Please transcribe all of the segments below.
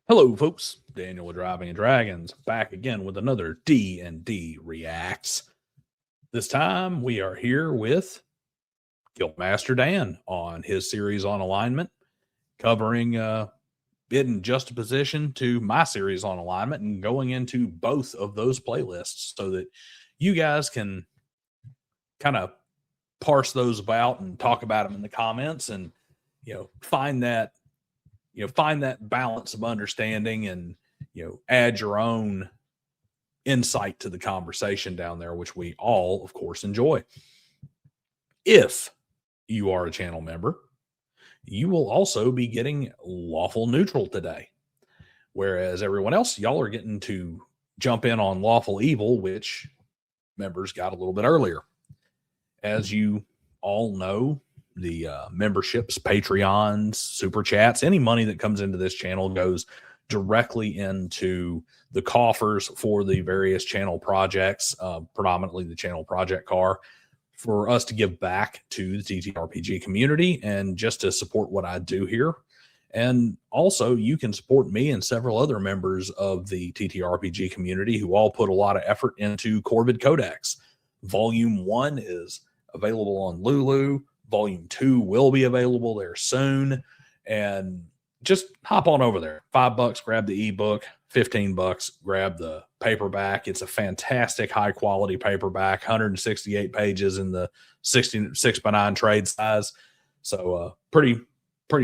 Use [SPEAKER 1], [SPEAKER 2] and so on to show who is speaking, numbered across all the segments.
[SPEAKER 1] Hello, folks. Daniel with Driving and Dragons back again with another D&D Reacts. This time we are here with Guildmaster Dan on his series on alignment, covering it in juxtaposition to my series on alignment and going into both of those playlists so that you guys can kind of parse those about and talk about them in the comments and find that balance of understanding and add your own insight to the conversation down there, which we all of course enjoy. If you are a channel member, you will also be getting Lawful Neutral today, whereas everyone else, y'all are getting to jump in on Lawful Evil, which members got a little bit earlier. As you all know, the memberships, Patreons, super chats, any money that comes into this channel goes directly into the coffers for the various channel projects, predominantly the channel project car, for us to give back to the TTRPG community and just to support what I do here. And also you can support me and several other members of the TTRPG community who all put a lot of effort into Corvid Codex. Volume 1 is available on Lulu. Volume 2 will be available there soon. And just hop on over there. $5, grab the ebook. $15, grab the paperback. It's a fantastic high quality paperback, 168 pages in the 6x9 trade size. So pretty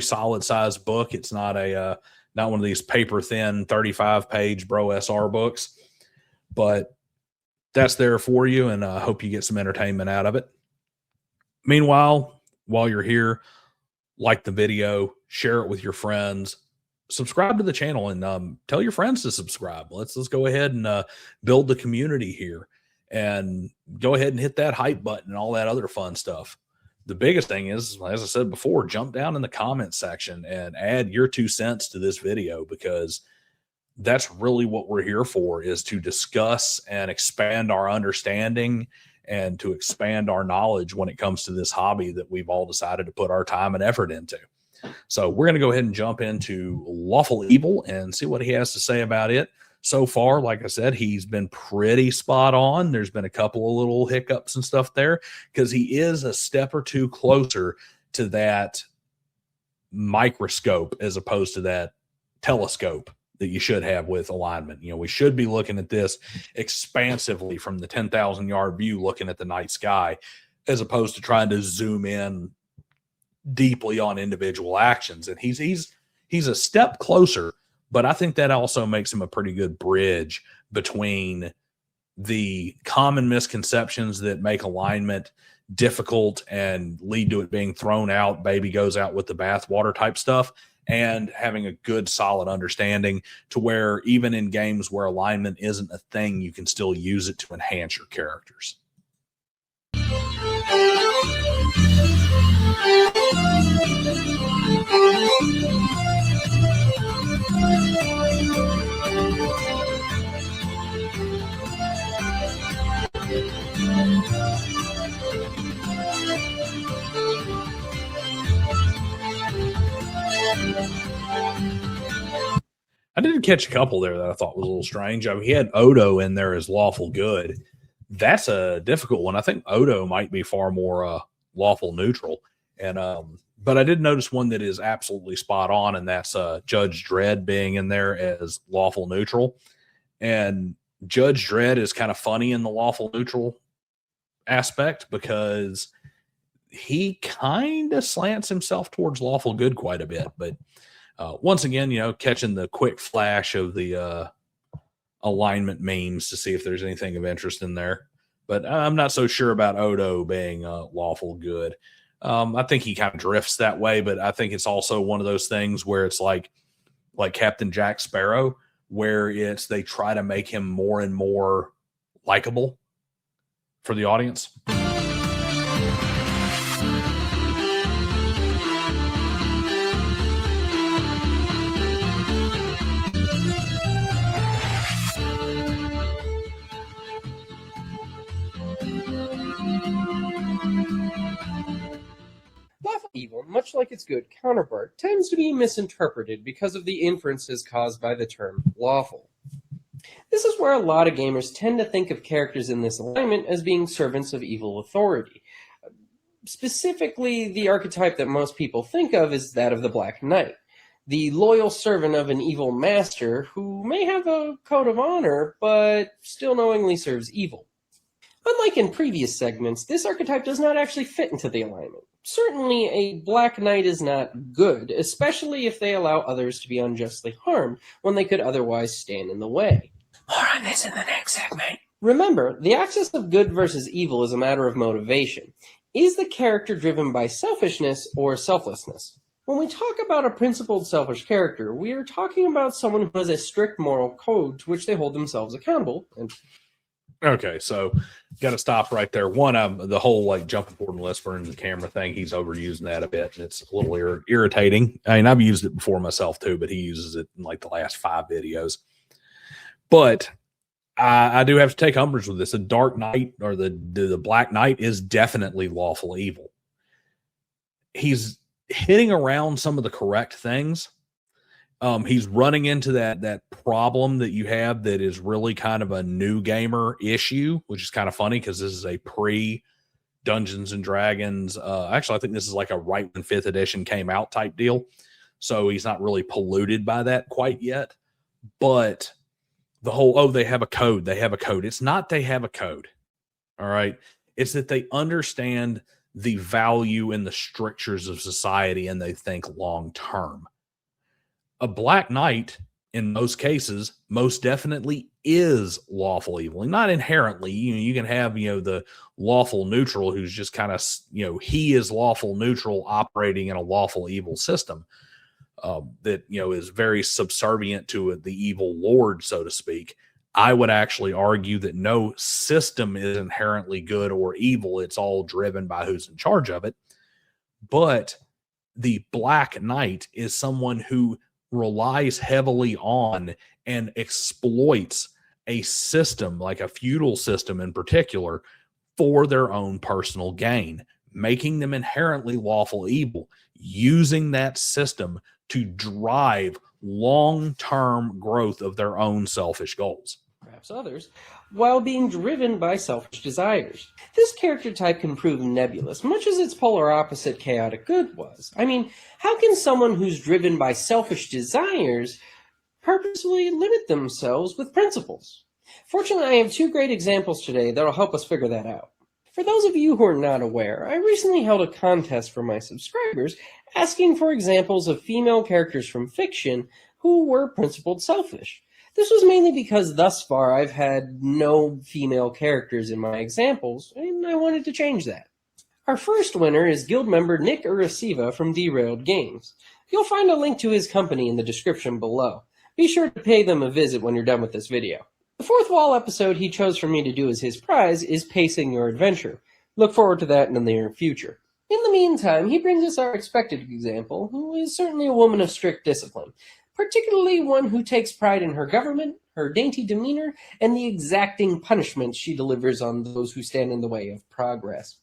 [SPEAKER 1] solid size book. It's not not one of these paper thin 35 page bro SR books, but that's there for you. And I hope you get some entertainment out of it. Meanwhile, while you're here, like the video, share it with your friends, subscribe to the channel, and tell your friends to subscribe. Let's go ahead and build the community here, and go ahead and hit that hype button and all that other fun stuff. The biggest thing is, as I said before, jump down in the comment section and add your 2 cents to this video, because that's really what we're here for, is to discuss and expand our understanding and to expand our knowledge when it comes to this hobby that we've all decided to put our time and effort into. So we're going to go ahead and jump into Lawful Evil and see what he has to say about it. So far, like I said, he's been pretty spot on. There's been a couple of little hiccups and stuff there, because he is a step or two closer to that microscope as opposed to that telescope that you should have with alignment. We should be looking at this expansively from the 10,000 yard view, looking at the night sky, as opposed to trying to zoom in deeply on individual actions. And he's a step closer, but I think that also makes him a pretty good bridge between the common misconceptions that make alignment difficult and lead to it being thrown out, baby goes out with the bathwater type stuff, and having a good solid understanding to where even in games where alignment isn't a thing, you can still use it to enhance your characters. I did catch a couple there that I thought was a little strange. I mean, he had Odo in there as Lawful Good. That's a difficult one. I think Odo might be far more Lawful Neutral. And but I did notice one that is absolutely spot on, and that's Judge Dredd being in there as Lawful Neutral. And Judge Dredd is kind of funny in the Lawful Neutral aspect, because he kind of slants himself towards Lawful Good quite a bit. But once again, catching the quick flash of the alignment memes to see if there's anything of interest in there. But I'm not so sure about Odo being Lawful Good. I think he kind of drifts that way, but I think it's also one of those things where it's like Captain Jack Sparrow, where they try to make him more and more likable for the audience.
[SPEAKER 2] Lawful Evil, much like its good counterpart, tends to be misinterpreted because of the inferences caused by the term lawful. This is where a lot of gamers tend to think of characters in this alignment as being servants of evil authority. Specifically, the archetype that most people think of is that of the Black Knight, the loyal servant of an evil master who may have a code of honor, but still knowingly serves evil. Unlike in previous segments, this archetype does not actually fit into the alignment. Certainly, a Black Knight is not good, especially if they allow others to be unjustly harmed when they could otherwise stand in the way. More on this in the next segment. Remember, the axis of good versus evil is a matter of motivation. Is the character driven by selfishness or selflessness? When we talk about a principled selfish character, we are talking about someone who has a strict moral code to which they hold themselves accountable.
[SPEAKER 1] Okay, so got to stop right there. One, the whole like jumping forward and whispering the camera thing, he's overusing that a bit, and it's a little irritating. I mean, I've used it before myself too, but he uses it in like the last 5 videos. But I do have to take umbrage with this. The Dark Knight or the Black Knight is definitely lawful evil. He's hitting around some of the correct things. He's running into that problem that you have that is really kind of a new gamer issue, which is kind of funny because this is a pre-Dungeons and Dragons. Actually, I think this is like a right when 5th edition came out type deal. So he's not really polluted by that quite yet. But the whole, they have a code. They have a code. It's not they have a code. All right. It's that they understand the value and the strictures of society and they think long term. A Black Knight, in most cases, most definitely is lawful evil. And not inherently. You can have, the lawful neutral who's just kind of, he is lawful neutral operating in a lawful evil system. That is very subservient to the evil lord, so to speak. I would actually argue that no system is inherently good or evil. It's all driven by who's in charge of it. But the Black Knight is someone who relies heavily on and exploits a system, like a feudal system in particular, for their own personal gain, making them inherently lawful evil, using that system to drive long-term growth of their own selfish goals.
[SPEAKER 2] Perhaps others, while being driven by selfish desires. This character type can prove nebulous, much as its polar opposite chaotic good was. I mean, how can someone who's driven by selfish desires purposefully limit themselves with principles? Fortunately, I have 2 great examples today that will help us figure that out. For those of you who are not aware, I recently held a contest for my subscribers asking for examples of female characters from fiction who were principled selfish. This was mainly because thus far I've had no female characters in my examples, and I wanted to change that. Our first winner is guild member Nick Urasiva from Derailed Games. You'll find a link to his company in the description below. Be sure to pay them a visit when you're done with this video. The 4th wall episode he chose for me to do as his prize is Pacing Your Adventure. Look forward to that in the near future. In the meantime, he brings us our expected example, who is certainly a woman of strict discipline, particularly one who takes pride in her government, her dainty demeanor, and the exacting punishments she delivers on those who stand in the way of progress.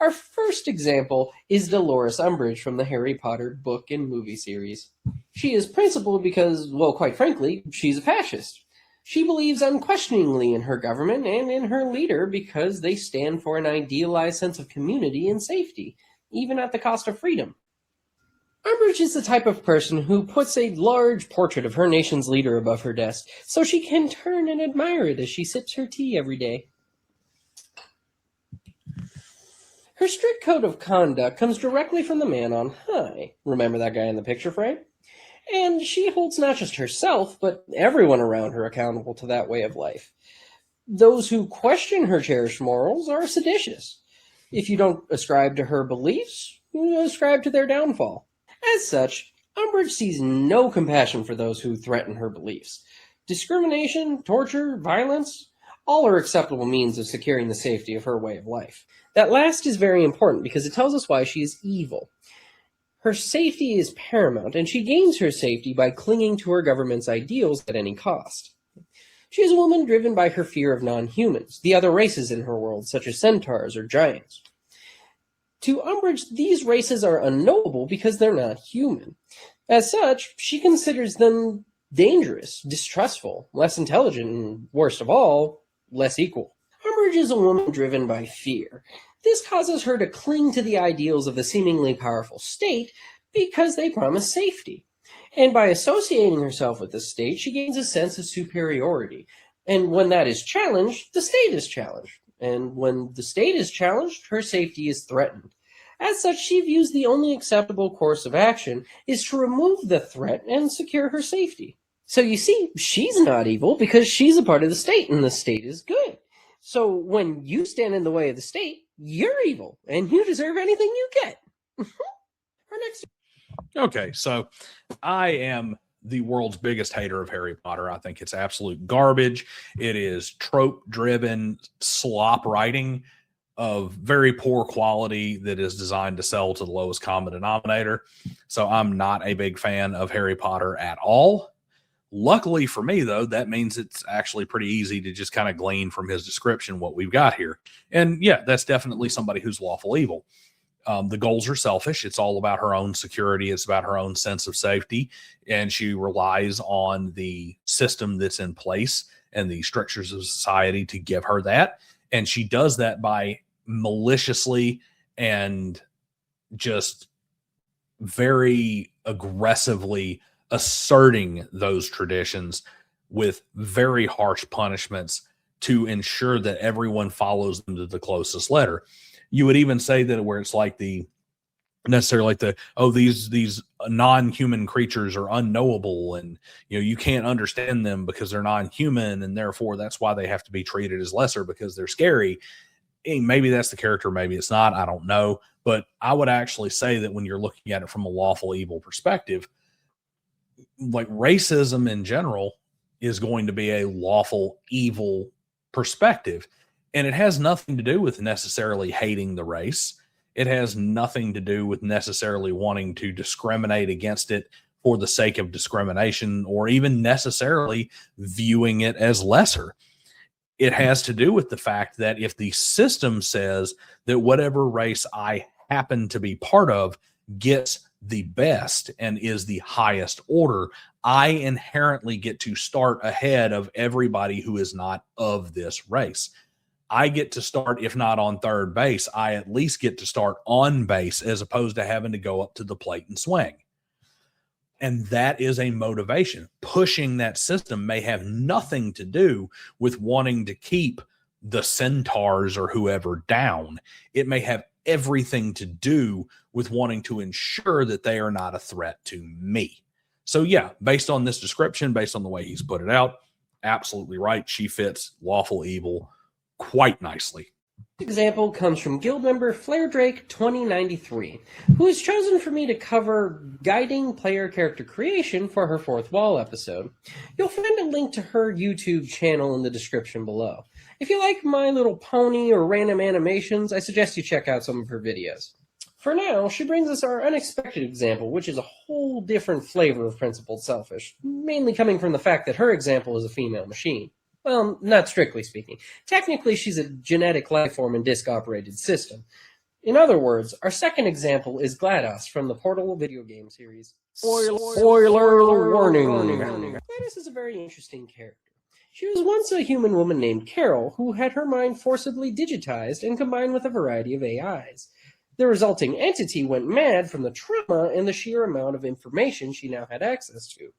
[SPEAKER 2] Our first example is Dolores Umbridge from the Harry Potter book and movie series. She is principled because, well, quite frankly, she's a fascist. She believes unquestioningly in her government and in her leader because they stand for an idealized sense of community and safety, even at the cost of freedom. Umbridge is the type of person who puts a large portrait of her nation's leader above her desk so she can turn and admire it as she sips her tea every day. Her strict code of conduct comes directly from the man on high. Remember that guy in the picture frame? And she holds not just herself, but everyone around her accountable to that way of life. Those who question her cherished morals are seditious. If you don't ascribe to her beliefs, you ascribe to their downfall. As such, Umbridge sees no compassion for those who threaten her beliefs. Discrimination, torture, violence, all are acceptable means of securing the safety of her way of life. That last is very important because it tells us why she is evil. Her safety is paramount, and she gains her safety by clinging to her government's ideals at any cost. She is a woman driven by her fear of non-humans, the other races in her world, such as centaurs or giants. To Umbridge, these races are unknowable because they're not human. As such, she considers them dangerous, distrustful, less intelligent, and worst of all, less equal. Umbridge is a woman driven by fear. This causes her to cling to the ideals of the seemingly powerful state because they promise safety. And by associating herself with the state, she gains a sense of superiority. And when that is challenged, the state is challenged. And when the state is challenged, her safety is threatened. As such, she views the only acceptable course of action is to remove the threat and secure her safety. So you see, she's not evil because she's a part of the state, and the state is good. So when you stand in the way of the state, you're evil, and you deserve anything you get. Our next.
[SPEAKER 1] Okay, so I am the world's biggest hater of Harry Potter. I think it's absolute garbage. It is trope-driven slop writing of very poor quality that is designed to sell to the lowest common denominator. So I'm not a big fan of Harry Potter at all. Luckily for me, though, that means it's actually pretty easy to just kind of glean from his description what we've got here. And yeah, that's definitely somebody who's lawful evil. The goals are selfish. It's all about her own security. It's about her own sense of safety. And she relies on the system that's in place and the strictures of society to give her that. And she does that by maliciously and just very aggressively asserting those traditions with very harsh punishments to ensure that everyone follows them to the closest letter. You would even say that where it's like these non-human creatures are unknowable, and you can't understand them because they're non-human, and therefore that's why they have to be treated as lesser because they're scary. And maybe that's the character, maybe it's not, I don't know. But I would actually say that when you're looking at it from a lawful evil perspective, like racism in general is going to be a lawful evil perspective. And it has nothing to do with necessarily hating the race. It has nothing to do with necessarily wanting to discriminate against it for the sake of discrimination, or even necessarily viewing it as lesser. It has to do with the fact that if the system says that whatever race I happen to be part of gets the best and is the highest order, I inherently get to start ahead of everybody who is not of this race. I get to start, if not on third base, I at least get to start on base as opposed to having to go up to the plate and swing. And that is a motivation. Pushing that system may have nothing to do with wanting to keep the centaurs or whoever down. It may have everything to do with wanting to ensure that they are not a threat to me. So yeah, based on this description, based on the way he's put it out, absolutely right. She fits lawful evil quite nicely.
[SPEAKER 2] Example comes from guild member Flaredrake 2093, who has chosen for me to cover guiding player character creation for her Fourth Wall episode. You'll find a link to her YouTube channel in the description below. If you like My Little Pony or random animations, I suggest you check out some of her videos. For now, she brings us our unexpected example, which is a whole different flavor of principled selfish, mainly coming from the fact that her example is a female machine. Well, not strictly speaking. Technically, she's a genetic life form and disk-operated system. In other words, our second example is GLaDOS from the Portal video game series. Spoiler warning. GLaDOS is a very interesting character. She was once a human woman named Carol who had her mind forcibly digitized and combined with a variety of AIs. The resulting entity went mad from the trauma and the sheer amount of information she now had access to.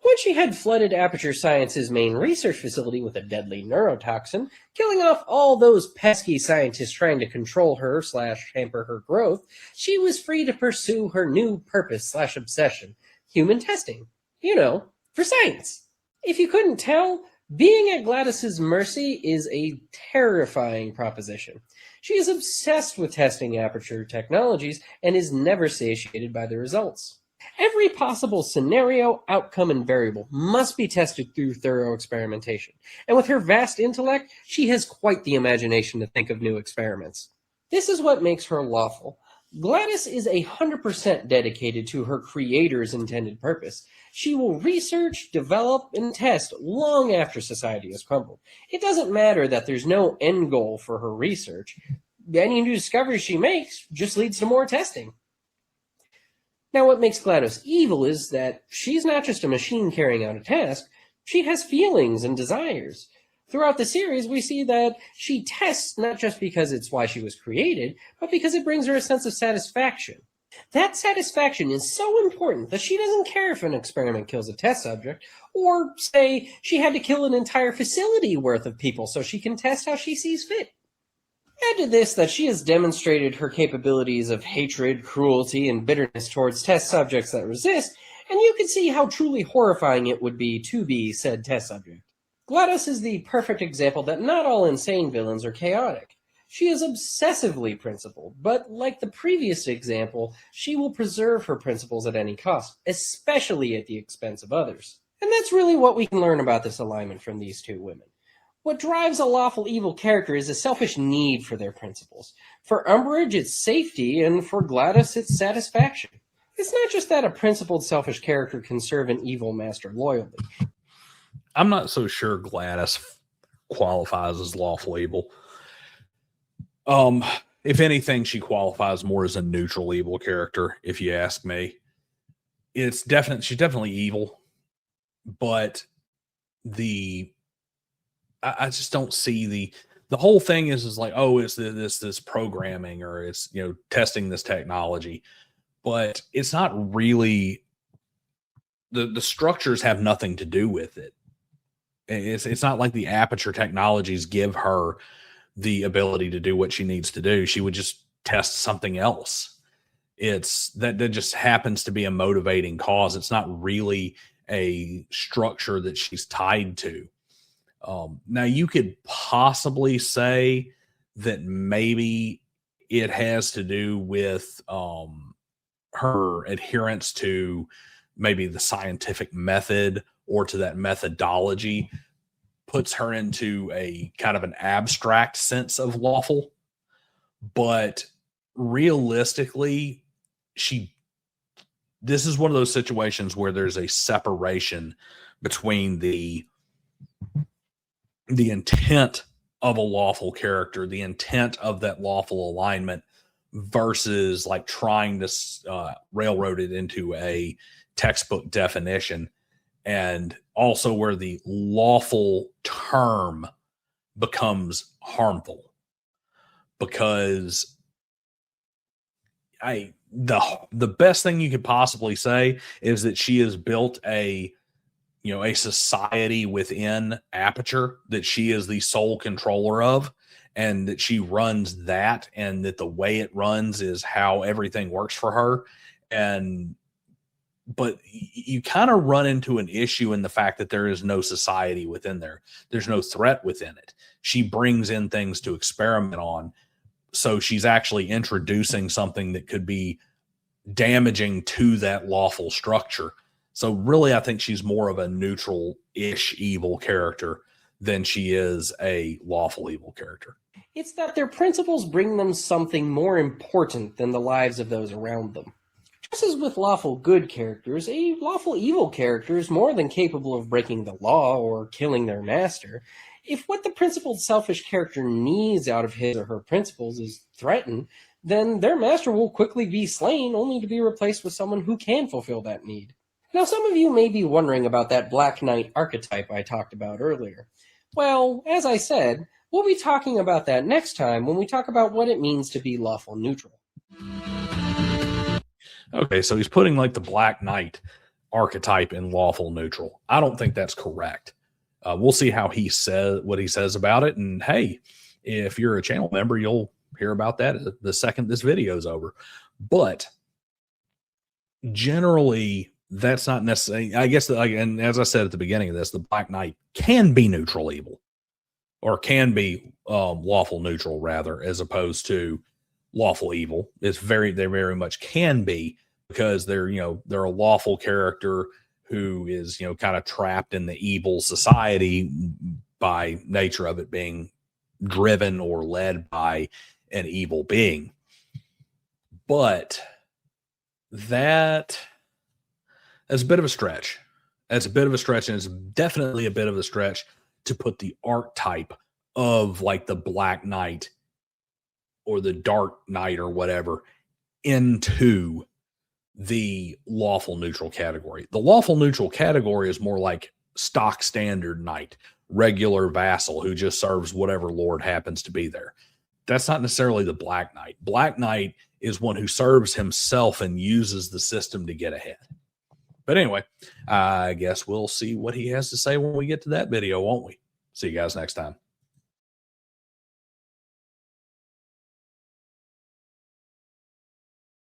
[SPEAKER 2] When she had flooded Aperture Science's main research facility with a deadly neurotoxin, killing off all those pesky scientists trying to control her / hamper her growth, she was free to pursue her new purpose / obsession, human testing. For science. If you couldn't tell, being at GLaDOS's mercy is a terrifying proposition. She is obsessed with testing Aperture technologies and is never satiated by the results. Every possible scenario, outcome, and variable must be tested through thorough experimentation. And with her vast intellect, she has quite the imagination to think of new experiments. This is what makes her lawful. GLaDOS is 100% dedicated to her creator's intended purpose. She will research, develop, and test long after society has crumbled. It doesn't matter that there's no end goal for her research. any new discovery she makes just leads to more testing. Now, what makes GLaDOS evil is that she's not just a machine carrying out a task, she has feelings and desires. Throughout the series, we see that she tests not just because it's why she was created, but because it brings her a sense of satisfaction. That satisfaction is so important that she doesn't care if an experiment kills a test subject, or, say, she had to kill an entire facility worth of people so she can test how she sees fit. Add to this that she has demonstrated her capabilities of hatred, cruelty, and bitterness towards test subjects that resist, and you can see how truly horrifying it would be to be said test subject. GLaDOS is the perfect example that not all insane villains are chaotic. She is obsessively principled, but like the previous example, she will preserve her principles at any cost, especially at the expense of others. And that's really what we can learn about this alignment from these two women. What drives a lawful evil character is a selfish need for their principles. For Umbridge, it's safety, and for GLaDOS, it's satisfaction. It's not just that a principled, selfish character can serve an evil master loyally.
[SPEAKER 1] I'm not so sure GLaDOS qualifies as lawful evil. If anything, she qualifies more as a neutral evil character, if you ask me. She's definitely evil, but I just don't see the whole thing is like, oh, it's this programming, or it's, testing this technology, but it's not really, the structures have nothing to do with it. It's not like the Aperture technologies give her the ability to do what she needs to do. She would just test something else. It's that just happens to be a motivating cause. It's not really a structure that she's tied to. Now, you could possibly say that maybe it has to do with her adherence to maybe the scientific method, or to that methodology, puts her into a kind of an abstract sense of lawful. But realistically, this is one of those situations where there's a separation between the intent of a lawful character, the intent of that lawful alignment, versus like trying to railroad it into a textbook definition, and also where the lawful term becomes harmful. Because the best thing you could possibly say is that she has built a society within Aperture that she is the sole controller of, and that she runs that, and that the way it runs is how everything works for her. But you kind of run into an issue in the fact that there is no society within there. There's no threat within it. She brings in things to experiment on. So she's actually introducing something that could be damaging to that lawful structure. So really, I think she's more of a neutral-ish evil character than she is a lawful evil character.
[SPEAKER 2] It's that their principles bring them something more important than the lives of those around them. Just as with lawful good characters, a lawful evil character is more than capable of breaking the law or killing their master. If what the principled selfish character needs out of his or her principles is threatened, then their master will quickly be slain, only to be replaced with someone who can fulfill that need. Now, some of you may be wondering about that Black Knight archetype I talked about earlier. Well, as I said, we'll be talking about that next time when we talk about what it means to be lawful neutral.
[SPEAKER 1] Okay, so he's putting like the Black Knight archetype in lawful neutral. I don't think that's correct. We'll see how what he says about it. And hey, if you're a channel member, you'll hear about that the second this video is over. But generally, that's not necessarily, I guess, and as I said at the beginning of this, the Black Knight can be neutral evil, or can be lawful neutral rather, as opposed to lawful evil. They very much can be, because they're a lawful character who is kind of trapped in the evil society by nature of it being driven or led by an evil being. But that's a bit of a stretch. That's a bit of a stretch, and it's definitely a bit of a stretch to put the archetype of like the Black Knight or the Dark Knight or whatever into the lawful neutral category. The lawful neutral category is more like stock standard knight, regular vassal who just serves whatever lord happens to be there. That's not necessarily the Black Knight. Black Knight is one who serves himself and uses the system to get ahead. But anyway, I guess we'll see what he has to say when we get to that video, won't we? See you guys next time.